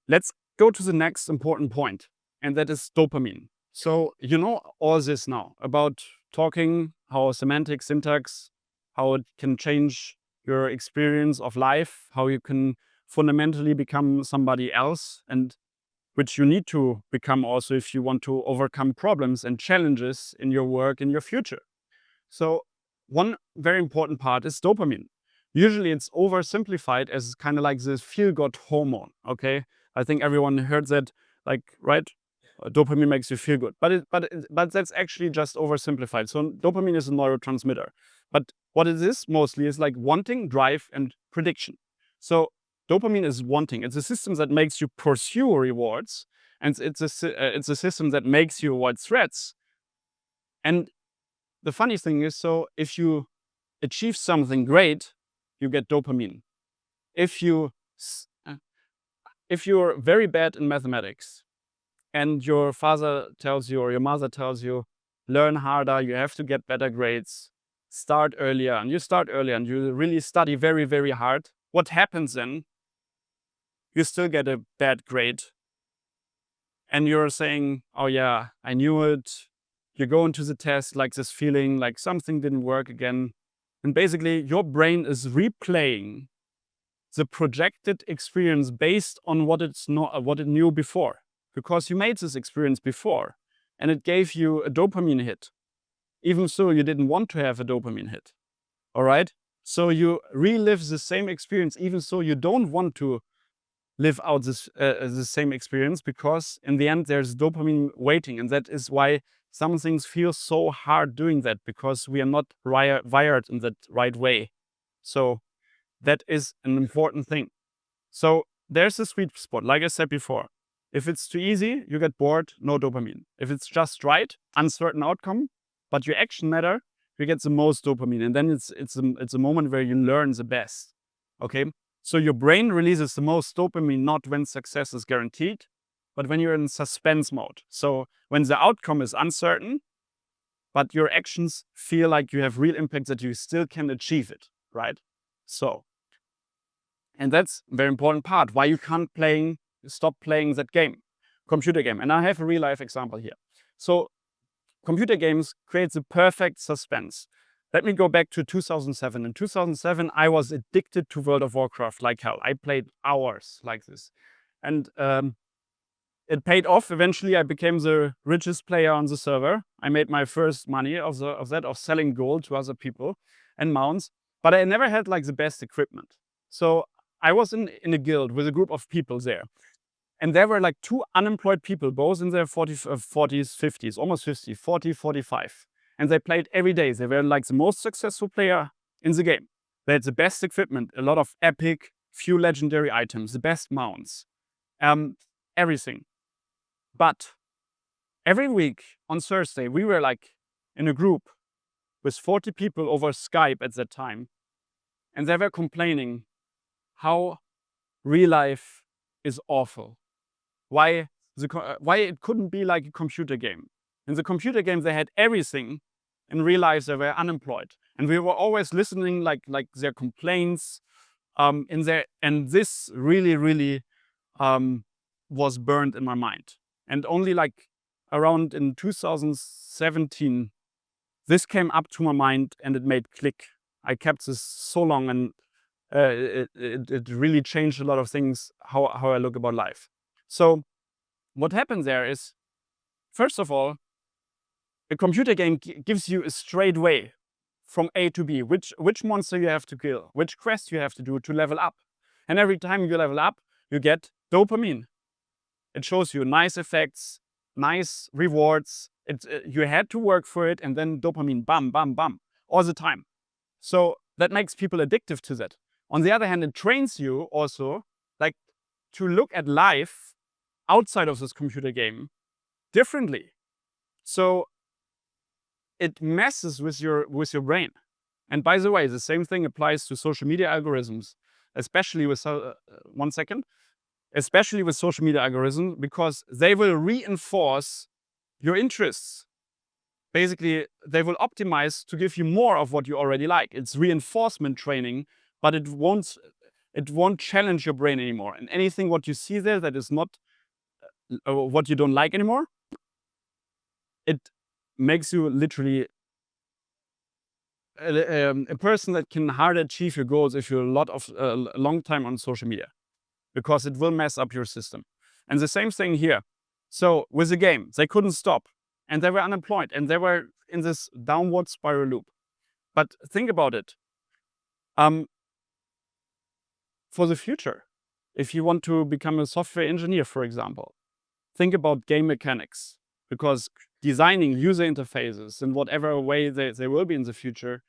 let's go to the next important point, and that is dopamine. So you know all this now about talking, how semantic syntax, how it can change your experience of life, how you can fundamentally become somebody else, and which you need to become also if you want to overcome problems and challenges in your work in your future. So one very important part is dopamine. Usually it's oversimplified as kind of like this feel-good hormone, okay? I think everyone heard that, like, right? Dopamine makes you feel good, but that's actually just oversimplified. So dopamine is a neurotransmitter, but what it is mostly is like wanting, drive, and prediction. So dopamine is wanting. It's a system that makes you pursue rewards, and it's a system that makes you avoid threats. And the funny thing is, so if you achieve something great, you get dopamine. If you if you're very bad in mathematics and your father tells you or your mother tells you, learn harder, you have to get better grades, start earlier, and you start earlier and you really study very, very hard, what happens then? You still get a bad grade. And you're saying, oh yeah, I knew it. You go into the test like this feeling like something didn't work again. And basically, your brain is replaying the projected experience based on what it knew before, because you made this experience before, and it gave you a dopamine hit, even so you didn't want to have a dopamine hit. All right, so you relive the same experience, even so you don't want to live out the same experience, because in the end there's dopamine waiting, and that is why some things feel so hard doing that, because we are not wired in that right way. So that is an important thing. So there's a sweet spot, like I said before. If it's too easy, you get bored, no dopamine. If it's just right, uncertain outcome, but your action matter, you get the most dopamine, and then it's a moment where you learn the best. Okay, so your brain releases the most dopamine not when success is guaranteed, but when you're in suspense mode. So when the outcome is uncertain, but your actions feel like you have real impact, that you still can achieve it, right? So, and that's a very important part, why you can't stop playing that game, computer game. And I have a real life example here. So computer games create the perfect suspense. Let me go back to 2007. In 2007, I was addicted to World of Warcraft like hell. I played hours like this. And it paid off. Eventually, I became the richest player on the server. I made my first money of selling gold to other people and mounts. But I never had like the best equipment. So I was in a guild with a group of people there. And there were like two unemployed people, both in their 40s, 50s, almost 50, 40, 45. And they played every day. They were like the most successful player in the game. They had the best equipment, a lot of epic, few legendary items, the best mounts, everything. But every week on Thursday, we were like in a group with 40 people over Skype at that time. And they were complaining how real life is awful. Why it couldn't be like a computer game. In the computer game, they had everything. In real life, they were unemployed. And we were always listening like their complaints and this really, really was burned in my mind. And only like around in 2017, this came up to my mind and it made click. I kept this so long, and it really changed a lot of things, how I look about life. So what happens there is, first of all, a computer game gives you a straight way from A to B, which monster you have to kill, which quest you have to do to level up. And every time you level up, you get dopamine. It shows you nice effects, nice rewards. You had to work for it, and then dopamine, bam, bam, bam, all the time. So that makes people addictive to that. On the other hand, it trains you also like to look at life outside of this computer game differently. So it messes with your brain. And by the way, the same thing applies to social media algorithms, especially with especially with social media algorithms, because they will reinforce your interests. Basically, they will optimize to give you more of what you already like. It's reinforcement training, but it It won't challenge your brain anymore. And anything what you see there that is not what you don't like anymore, it makes you literally a person that can hardly achieve your goals if you're a long time on social media, because it will mess up your system. And the same thing here. So with the game, they couldn't stop, and they were unemployed, and they were in this downward spiral loop. But think about it. For the future, if you want to become a software engineer, for example, think about game mechanics, because designing user interfaces in whatever way they will be in the future,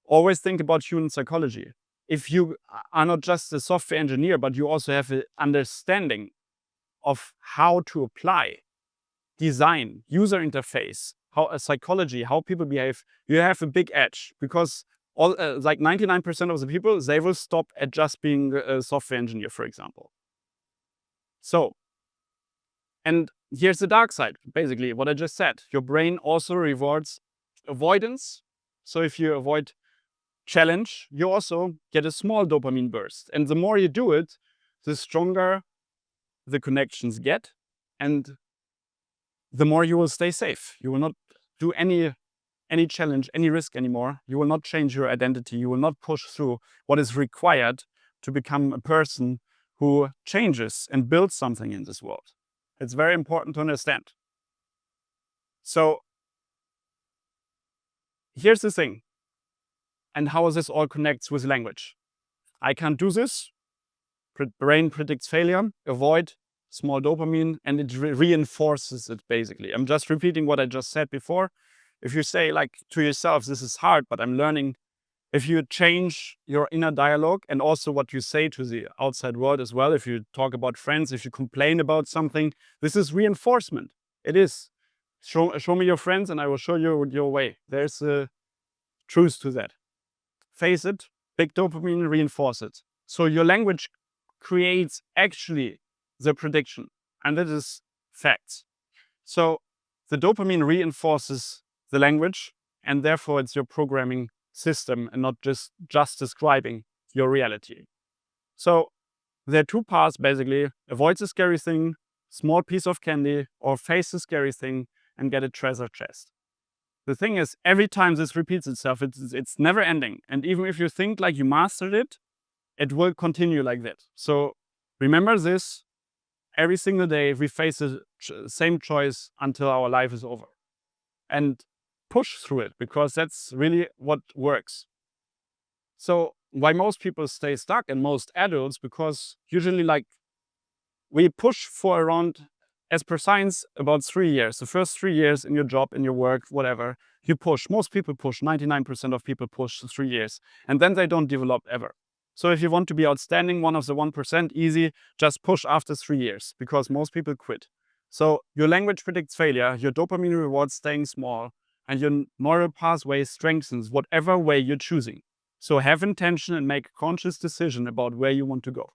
always think about human psychology. If you are not just a software engineer, but you also have an understanding of how to apply design, user interface, how a psychology, how people behave, you have a big edge, because all like 99% of the people, they will stop at just being a software engineer, for example. So, and here's the dark side, basically what I just said. Your brain also rewards avoidance. So if you avoid challenge, you also get a small dopamine burst. And the more you do it, the stronger the connections get, and the more you will stay safe. You will not do any challenge, any risk anymore. You will not change your identity. You will not push through what is required to become a person who changes and builds something in this world. It's very important to understand. So here's the thing, and how this all connects with language. I can't do this. Brain predicts failure, avoid, small dopamine, and it reinforces it, basically. I'm just repeating what I just said before. If you say like to yourself, this is hard, but I'm learning. If you change your inner dialogue and also what you say to the outside world as well, if you talk about friends, if you complain about something, this is reinforcement. It is. Show me your friends and I will show you your way. There's a truth to that. Face it, big dopamine, reinforce it. So your language creates actually the prediction, and that is facts. So the dopamine reinforces the language, and therefore it's your programming system and not just describing your reality. So there are two paths, basically: avoid the scary thing, small piece of candy, or face the scary thing and get a treasure chest. The thing is, every time this repeats itself, it's never ending. And even if you think like you mastered it, it will continue like that. So remember this: every single day we face the same choice until our life is over. And push through it, because that's really what works. So why most people stay stuck, and most adults, because usually like we push for around, as per science, about 3 years. The first 3 years in your job, in your work, whatever, you push. Most people push, 99% of people push 3 years, and then they don't develop ever. So if you want to be outstanding, one of the 1%, easy, just push after 3 years, because most people quit. So your language predicts failure, your dopamine rewards staying small, and your neural pathway strengthens whatever way you're choosing. So have intention and make a conscious decision about where you want to go.